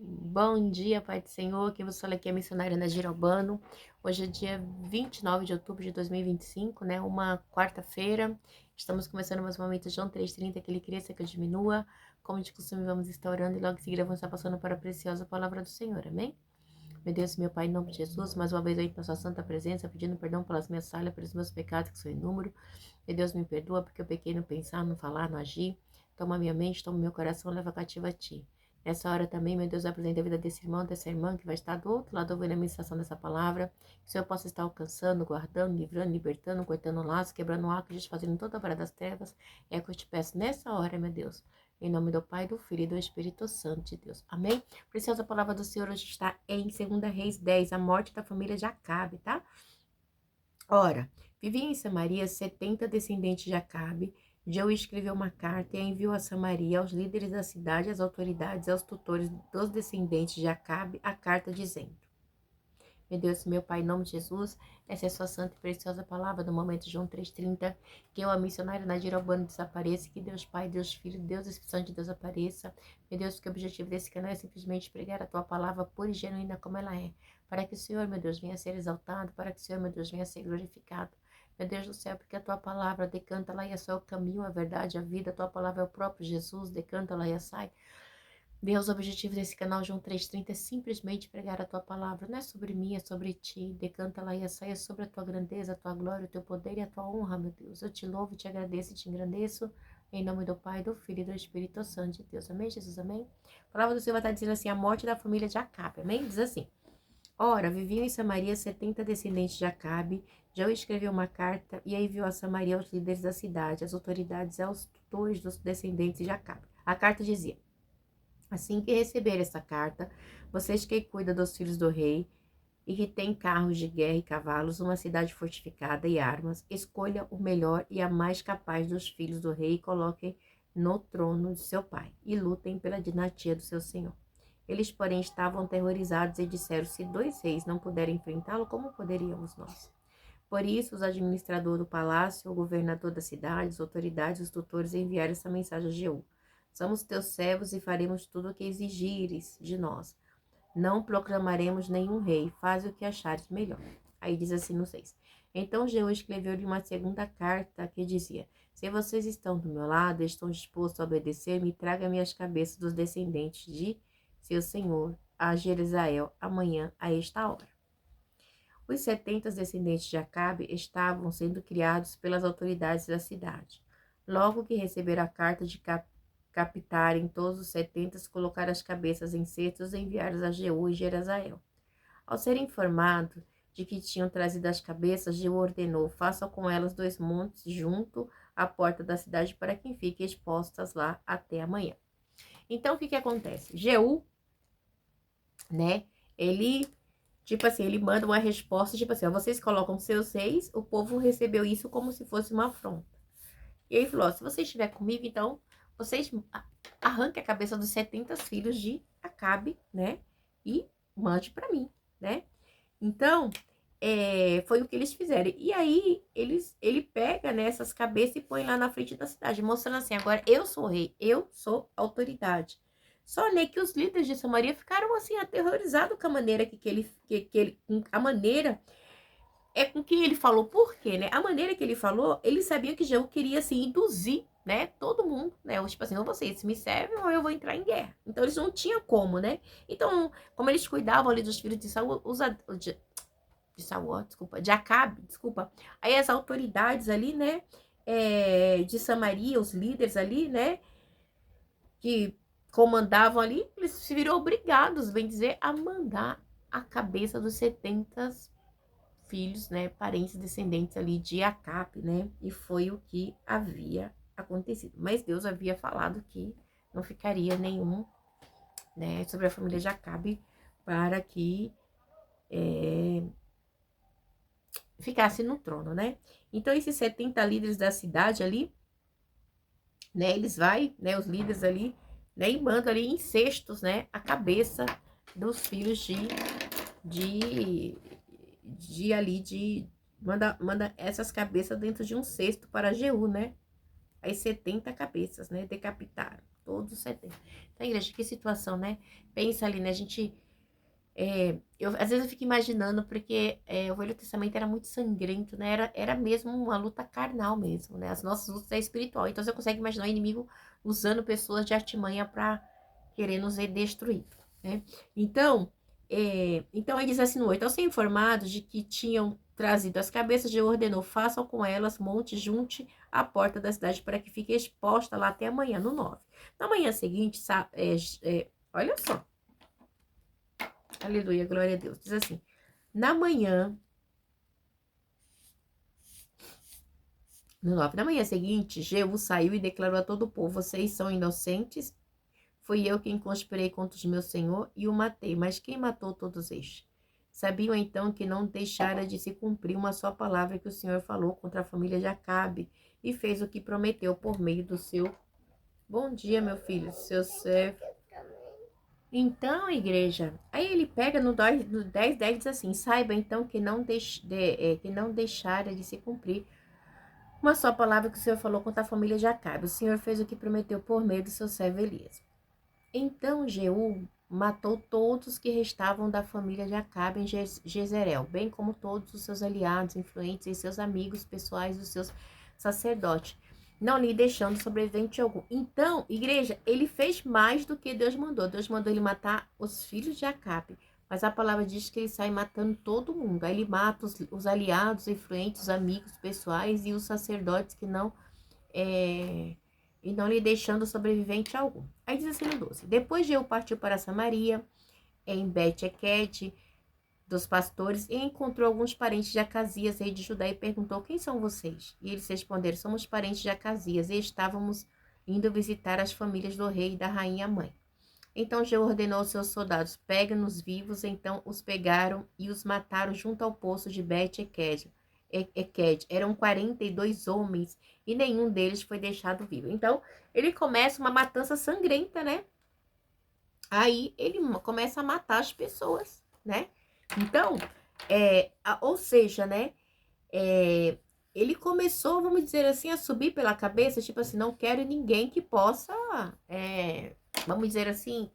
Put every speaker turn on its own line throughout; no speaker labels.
Bom dia, Pai do Senhor. Quem vos fala aqui é a missionária Ana Girobano. Hoje é dia 29 de outubro de 2025, né? Uma quarta-feira. Estamos começando mais uma momento João 3,30, que ele cresça, que eu diminua. Como de costume, vamos estar orando e logo em seguida vamos estar passando para a preciosa palavra do Senhor. Amém? Meu Deus, meu Pai, em nome de Jesus, mais uma vez eu entro na sua santa presença, pedindo perdão pelas minhas falhas, pelos meus pecados, que são inúmeros. Meu Deus, me perdoa, porque eu pequei no pensar, no falar, no agir. Toma minha mente, toma meu coração, leva cativo a ti. Nessa hora também, meu Deus, eu apresento a vida desse irmão, dessa irmã que vai estar do outro lado ouvindo a ministração dessa palavra. Que o Senhor possa estar alcançando, guardando, livrando, libertando, cortando laços, quebrando o arco, desfazendo toda a vara das trevas. É o que eu te peço nessa hora, meu Deus. Em nome do Pai, do Filho e do Espírito Santo de Deus. Amém? Preciosa palavra do Senhor hoje está em 2 Reis 10, a morte da família de Acabe, tá? Ora, vivia em Samaria 70 descendentes de Acabe. Jeu escreveu uma carta e a enviou a Samaria, aos líderes da cidade, às autoridades, aos tutores dos descendentes de Acabe, a carta dizendo: Meu Deus, meu Pai, em nome de Jesus, essa é a sua santa e preciosa palavra do momento João 3,30, que eu, a missionária Nadir Albano, desapareça, que Deus Pai, Deus Filho, Deus Espírito Santo de Deus apareça. Meu Deus, que o objetivo desse canal é simplesmente pregar a tua palavra pura e genuína como ela é, para que o Senhor, meu Deus, venha a ser exaltado, para que o Senhor, meu Deus, venha a ser glorificado. Meu Deus do céu, porque a tua palavra decanta lá e é só o caminho, a verdade, a vida. A tua palavra é o próprio Jesus, decanta lá e sai. Deus, o objetivo desse canal João 3,30 é simplesmente pregar a tua palavra. Não é sobre mim, é sobre ti. Decanta lá e saia sobre a tua grandeza, a tua glória, o teu poder e a tua honra, meu Deus. Eu te louvo, te agradeço e te engrandeço. Em nome do Pai, do Filho e do Espírito Santo de Deus. Amém, Jesus? Amém? A palavra do Senhor vai estar dizendo assim, a morte da família de Acabe. Amém? Diz assim. Ora, viviam em Samaria 70 descendentes de Acabe. Já escreveu uma carta e a enviou a Samaria aos líderes da cidade, às autoridades e aos tutores dos descendentes de Acabe. A carta dizia: Assim que receber essa carta, vocês que cuidam dos filhos do rei e que têm carros de guerra e cavalos, uma cidade fortificada e armas, escolha o melhor e a mais capaz dos filhos do rei e coloquem no trono de seu pai, e lutem pela dinastia do seu senhor. Eles, porém, estavam aterrorizados e disseram: Se 2 reis não puderem enfrentá-lo, como poderíamos nós? Por isso, os administradores do palácio, o governador da cidade, as autoridades, os tutores enviaram essa mensagem a Jeú: Somos teus servos e faremos tudo o que exigires de nós. Não proclamaremos nenhum rei. Faz o que achares melhor. Aí diz assim no 6. Então Jeú escreveu-lhe uma segunda carta que dizia: Se vocês estão do meu lado e estão dispostos a obedecer-me, traga-me as cabeças dos descendentes de seu senhor a Jerusalém amanhã a esta hora. Os 70 descendentes de Acabe estavam sendo criados pelas autoridades da cidade. Logo que receberam a carta de captarem todos os 70, colocaram as cabeças em cestos e enviaram a Jeú e Jerazael. Ao ser informado de que tinham trazido as cabeças, Jeú ordenou: façam com elas 2 montes junto à porta da cidade para que fiquem expostas lá até amanhã. Então, o que acontece? Jeú, né, ele tipo assim, ele manda uma resposta, tipo assim, ó, vocês colocam seus reis, o povo recebeu isso como se fosse uma afronta. E aí falou, ó, se você estiver comigo, então, vocês arranquem a cabeça dos 70 filhos de Acabe, né? E mande para mim, né? Então, foi o que eles fizeram. E aí, ele pega, né, essas cabeças e põe lá na frente da cidade, mostrando assim, agora eu sou rei, eu sou autoridade. Só, né, que os líderes de Samaria ficaram, assim, aterrorizados com a maneira a maneira com que ele falou. Por quê, né? A maneira que ele falou, eles sabiam que Jeú queria, assim, induzir, né, todo mundo, né? Ou, tipo assim, ou vocês me servem ou eu vou entrar em guerra. Então, eles não tinham como, né? Então, como eles cuidavam ali dos filhos de Saul, de Saul, desculpa, de Acabe, desculpa. Aí as autoridades ali, né, de Samaria, os líderes ali, né, que comandavam ali, eles se viram obrigados, bem dizer, a mandar a cabeça dos 70 filhos, né, parentes descendentes ali de Acabe, né, e foi o que havia acontecido. Mas Deus havia falado que não ficaria nenhum, né, sobre a família de Acabe para que ficasse no trono, né? Então, esses 70 líderes da cidade ali, né, eles vai, né, os líderes ali, né, e mandam ali em cestos, né, a cabeça dos filhos de, manda essas cabeças dentro de um cesto para Jeú, né? As 70 cabeças, né, decapitaram todos 70. Então, igreja, que situação, né? Pensa ali, né? A gente... às vezes eu fico imaginando, porque o Velho Testamento era muito sangrento, né? Era mesmo uma luta carnal mesmo, né? As nossas lutas é espiritual. Então você consegue imaginar o inimigo usando pessoas de artimanha para querer nos destruir, né? Então ele diz assim no 8, ao ser informados de que tinham trazido as cabeças, Jeú ordenou, façam com elas monte junte à porta da cidade para que fique exposta lá até amanhã, no 9. Na manhã seguinte, olha só, aleluia, glória a Deus. Diz assim, na manhã, no 9, na manhã seguinte, Jeú saiu e declarou a todo o povo, vocês são inocentes, fui eu quem conspirei contra o meu senhor e o matei, mas quem matou todos estes? Sabiam então que não deixara de se cumprir uma só palavra que o Senhor falou contra a família de Acabe e fez o que prometeu por meio do seu... Bom dia, meu filho, seu servo. Então, igreja, aí ele pega no 10, 10 diz assim, saiba então que não deixara de se cumprir uma só palavra que o Senhor falou contra a família de Acabe. O Senhor fez o que prometeu por meio do seu servo Elias. Então Jeú matou todos os que restavam da família de Acabe em Jezreel, bem como todos os seus aliados, influentes e seus amigos pessoais, os seus sacerdotes, não lhe deixando sobrevivente algum. Então, igreja, ele fez mais do que Deus mandou. Deus mandou ele matar os filhos de Acabe, mas a palavra diz que ele sai matando todo mundo. Aí ele mata os aliados, influentes, os amigos pessoais e os sacerdotes que não... e não lhe deixando sobrevivente algum. Aí diz assim no 12. Depois Jeú partiu para Samaria, em Bet-Equed, dos pastores, e encontrou alguns parentes de Acasias, rei de Judá, e perguntou, quem são vocês? E eles responderam, somos parentes de Acasias, e estávamos indo visitar as famílias do rei e da rainha mãe. Então Jeú ordenou aos seus soldados, peguem-nos vivos, então os pegaram e os mataram junto ao poço de Bet-Equed. Eram 42 homens e nenhum deles foi deixado vivo. Então, ele começa uma matança sangrenta, né? Aí ele começa a matar as pessoas, né? Então, ou seja, né? Ele começou, vamos dizer assim, a subir pela cabeça, tipo assim, não quero ninguém que possa, vamos dizer assim,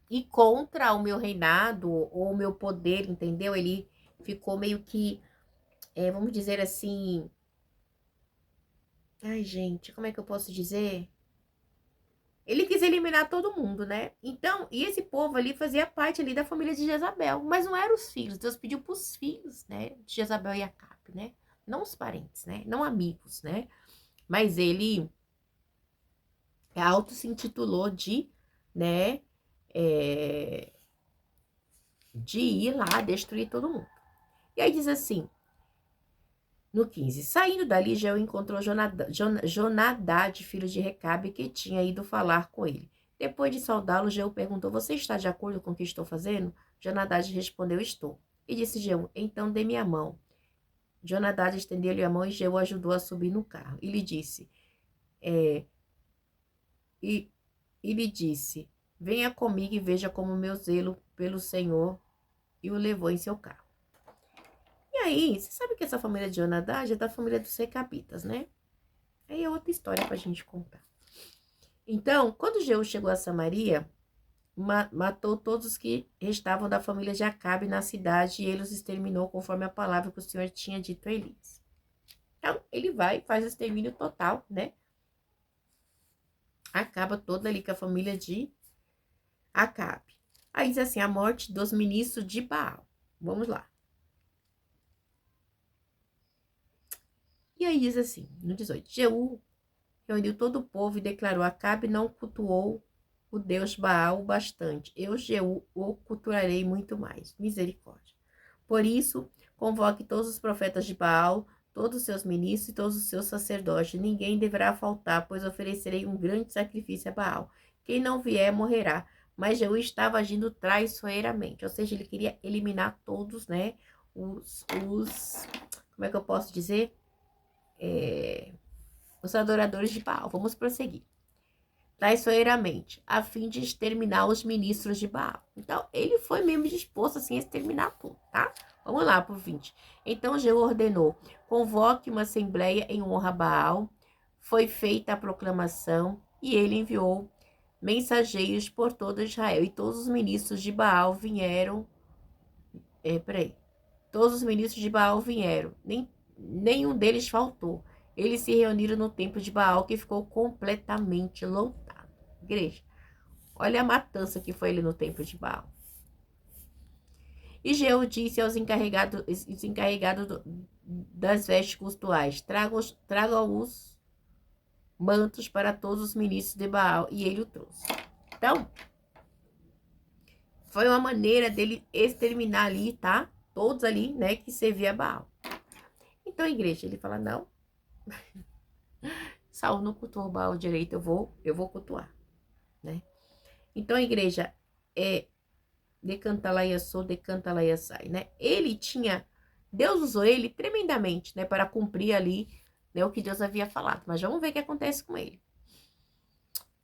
ir contra o meu reinado ou o meu poder, entendeu? Ele ficou meio que, vamos dizer assim... Ai, gente, como é que eu posso dizer? Ele quis eliminar todo mundo, né? Então, e esse povo ali fazia parte ali da família de Jezabel, mas não eram os filhos. Deus pediu para os filhos, né? De Jezabel e Acabe, né? Não os parentes, né? Não amigos, né? Mas ele auto se intitulou de, né? De ir lá destruir todo mundo. E aí diz assim, no 15, saindo dali, Jeú encontrou Jonadad, filho de Recabe, que tinha ido falar com ele. Depois de saudá-lo, Jeú perguntou, você está de acordo com o que estou fazendo? Jonadad respondeu, estou. E disse Jeú, então dê-me a mão. Jonadad estendeu-lhe a mão e Jeú ajudou a subir no carro. E lhe disse, venha comigo e veja como meu zelo pelo Senhor, e o levou em seu carro. E aí, você sabe que essa família de Jonadad é da família dos Recabitas, né? Aí é outra história pra gente contar. Então, quando Jeú chegou a Samaria, matou todos os que restavam da família de Acabe na cidade e ele os exterminou conforme a palavra que o Senhor tinha dito a Elias. Então, ele vai e faz o extermínio total, né? Acaba toda ali com a família de Acabe. Aí diz assim, a morte dos ministros de Baal. Vamos lá. E aí diz assim, no 18, Jeú reuniu todo o povo e declarou, Acabe não cultuou o Deus Baal o bastante. Eu, Jeú, o cultuarei muito mais. Misericórdia. Por isso, convoque todos os profetas de Baal, todos os seus ministros e todos os seus sacerdotes. Ninguém deverá faltar, pois oferecerei um grande sacrifício a Baal. Quem não vier, morrerá. Mas Jeú estava agindo traiçoeiramente. Ou seja, ele queria eliminar todos, né? Como é que eu posso dizer? Os adoradores de Baal. Vamos prosseguir. Traiçoeiramente, a fim de exterminar os ministros de Baal. Então, ele foi mesmo disposto assim a exterminar tudo, tá? Vamos lá pro 20. Então, Jeú ordenou, convoque uma assembleia em honra a Baal, foi feita a proclamação e ele enviou mensageiros por todo Israel. E todos os ministros de Baal vieram. Todos os ministros de Baal vieram, nenhum deles faltou. Eles se reuniram no templo de Baal, que ficou completamente lotado. Igreja, olha a matança que foi ali no templo de Baal. E Jeú disse aos encarregados das vestes cultuais: tragam os mantos para todos os ministros de Baal. E ele o trouxe. Então, foi uma maneira dele exterminar ali, tá? Todos ali, né, que servia a Baal. Então, a igreja, ele fala: não, Saul não cultuou Baal direito, eu vou cultuar, né? Então, a igreja decanta lá e assou, decanta lá e sai, né? Deus usou ele tremendamente, né, para cumprir ali, né, o que Deus havia falado. Mas vamos ver o que acontece com ele.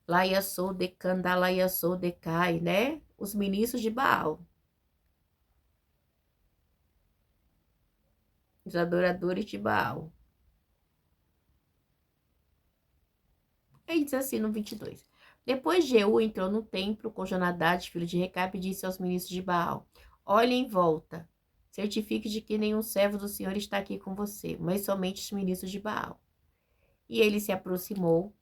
Lá e assou, decanta lá e assou, decai, né? Os ministros de Baal. Os adoradores de Baal. Aí diz assim no 22. Depois Jeú entrou no templo com Jonadab, filho de Recabe, e disse aos ministros de Baal: olhem em volta, certifique de que nenhum servo do Senhor está aqui com você, mas somente os ministros de Baal. E ele se aproximou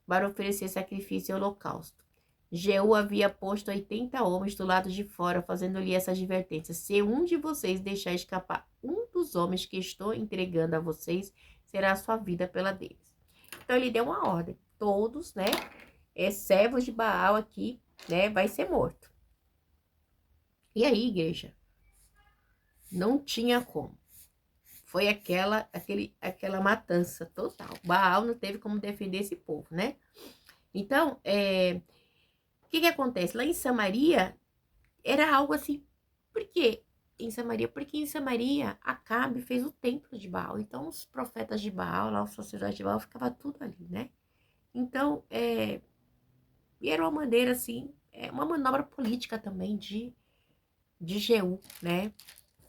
para oferecer sacrifício e holocausto. Jeú havia posto 80 homens do lado de fora, fazendo-lhe essa advertência: se um de vocês deixar escapar um dos homens que estou entregando a vocês, será a sua vida pela deles. Então, ele deu uma ordem. Todos, né, servos de Baal aqui, né, vai ser morto. E aí, igreja, não tinha como. Foi aquela matança total. Baal não teve como defender esse povo, né? Então, o que acontece? Lá em Samaria, era algo assim. Por quê em Samaria? Porque em Samaria, Acabe fez o templo de Baal. Então, os profetas de Baal, lá os sacerdotes de Baal, ficava tudo ali, né? Então, e era uma maneira, assim, uma manobra política também de Jeú, né?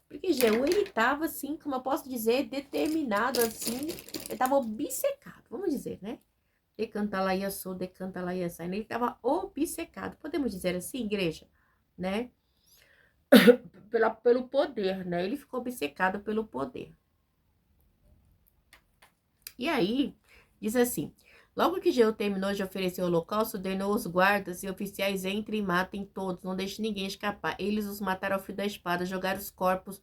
Porque Jeú, ele estava, assim, como eu posso dizer, determinado, assim, ele estava obcecado, vamos dizer, né? Decanta lá e assou, decanta lá e assai. Ele estava obcecado, podemos dizer assim, igreja, né? Pelo poder, né? Ele ficou obcecado pelo poder. E aí, diz assim: logo que Jeú terminou de oferecer o holocausto, ordenou os guardas e oficiais: entrem e matem todos, não deixe ninguém escapar. Eles os mataram ao fio da espada, jogaram os corpos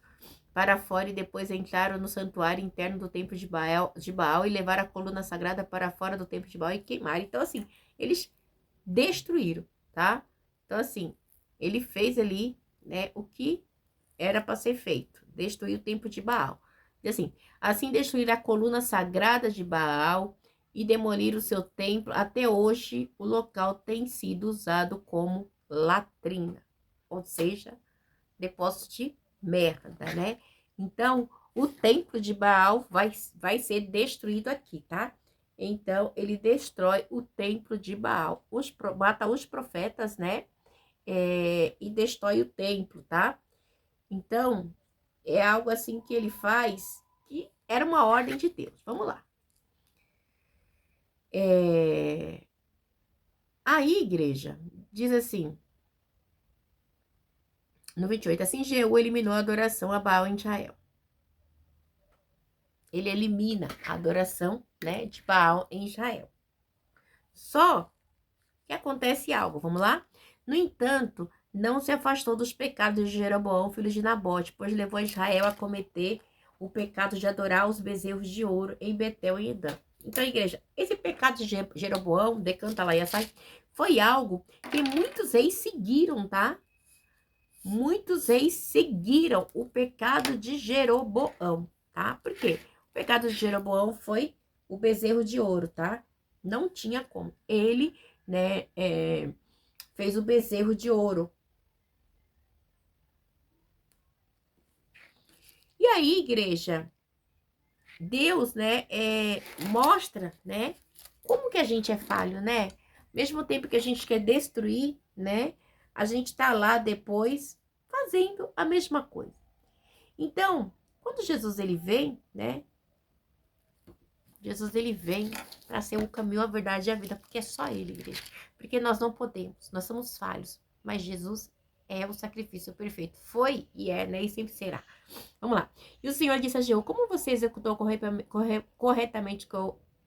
para fora e depois entraram no santuário interno do templo de Baal e levaram a coluna sagrada para fora do templo de Baal e queimaram. Então, assim, eles destruíram, tá? Então, assim, ele fez ali, né, o que era para ser feito: destruir o templo de Baal. E assim destruir a coluna sagrada de Baal e demolir o seu templo. Até hoje, o local tem sido usado como latrina, ou seja, depósito de merda, né? Então, o templo de Baal vai ser destruído aqui, tá? Então, ele destrói o templo de Baal, mata os profetas, né? E destrói o templo, tá? Então, é algo assim que ele faz, que era uma ordem de Deus. Vamos lá. Aí, igreja, diz assim, no 28, assim Jeú eliminou a adoração a Baal em Israel. Ele elimina a adoração, né, de Baal em Israel. Só que acontece algo, vamos lá? No entanto, não se afastou dos pecados de Jeroboão, filho de Nabote, pois levou Israel a cometer o pecado de adorar os bezerros de ouro em Betel e Edã. Então, igreja, esse pecado de Jeroboão, decanta lá e assai, foi algo que muitos reis seguiram, tá? Muitos reis seguiram o pecado de Jeroboão, tá? Por quê? O pecado de Jeroboão foi o bezerro de ouro, tá? Não tinha como. Ele, né, fez o bezerro de ouro. E aí, igreja, Deus, né, mostra, né, como que a gente é falho, né? Mesmo tempo que a gente quer destruir, né, a gente tá lá depois fazendo a mesma coisa. Então, quando Jesus ele vem, né, Jesus, ele vem para ser o caminho, a verdade e a vida, porque é só ele, igreja. Porque nós não podemos, nós somos falhos, mas Jesus é o sacrifício perfeito. Foi e é, né? E sempre será. Vamos lá. E o Senhor disse a Jeú, como você executou corretamente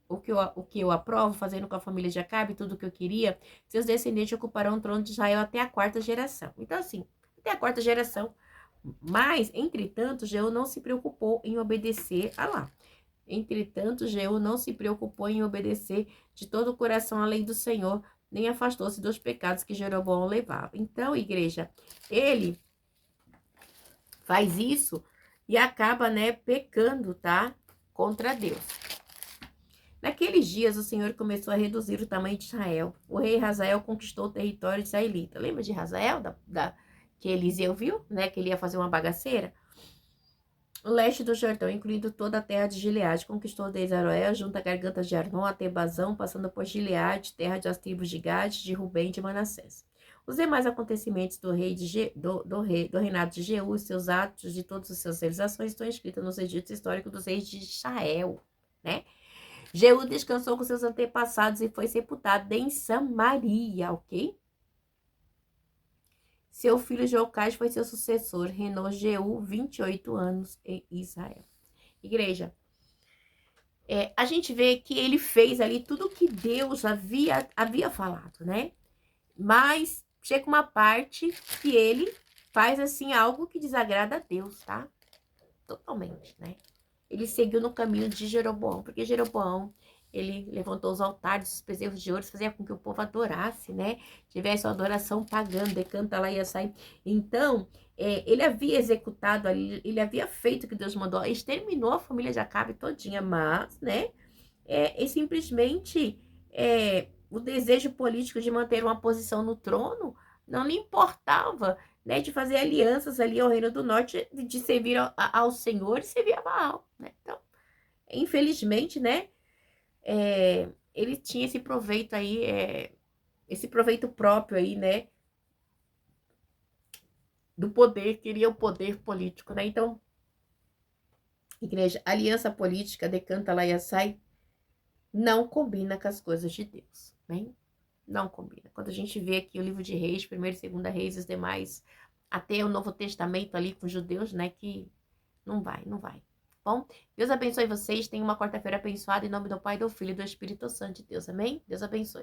o que eu aprovo, fazendo com a família de Acabe tudo o que eu queria, seus descendentes ocuparão o trono de Israel até a quarta geração. Então, assim, até a quarta geração. Mas, entretanto, Jeú não se preocupou em obedecer a lá. Entretanto, Jeú não se preocupou em obedecer de todo o coração à lei do Senhor, nem afastou-se dos pecados que Jeroboão levava. Então, igreja, ele faz isso e acaba, né, pecando, tá? Contra Deus. Naqueles dias, o Senhor começou a reduzir o tamanho de Israel. O rei Hazael conquistou o território de israelita. Lembra de Hazael, que Eliseu viu, né, que ele ia fazer uma bagaceira? O leste do Jordão, incluindo toda a terra de Gileade, conquistou desde Aroé, junto à garganta de Arnon até Bazão, passando por Gileade, terra das tribos de Gade, de Rubem e de Manassés. Os demais acontecimentos do reinado de Jeú, seus atos, de todas as suas realizações, estão escritos nos registros históricos dos reis de Israel, né? Jeú descansou com seus antepassados e foi sepultado em Samaria, ok? Seu filho Jocás foi seu sucessor, reinou Jeú 28 anos em Israel. Igreja, a gente vê que ele fez ali tudo o que Deus havia falado, né? Mas chega uma parte que ele faz, assim, algo que desagrada a Deus, tá? Totalmente, né? Ele seguiu no caminho de Jeroboão, porque Jeroboão, ele levantou os altares, os bezerros de ouro, fazia com que o povo adorasse, né? Tivesse uma adoração pagã, decanta lá ia sair. Então, ele havia executado ali, ele havia feito o que Deus mandou, exterminou a família de Acabe todinha, mas, né? E simplesmente o desejo político de manter uma posição no trono não lhe importava, né, de fazer alianças ali ao Reino do Norte, de servir ao Senhor e servir a Baal, né? Então, infelizmente, né, ele tinha esse proveito aí, esse proveito próprio aí, né, do poder, queria o poder político, né? Então, igreja, aliança política, decanta lá e sai, não combina com as coisas de Deus, né? Não combina. Quando a gente vê aqui o livro de Reis, primeiro e segunda Reis, os demais, até o Novo Testamento ali com os judeus, né, que não vai, não vai. Bom, Deus abençoe vocês, tenham uma quarta-feira abençoada em nome do Pai, do Filho e do Espírito Santo de Deus, amém? Deus abençoe.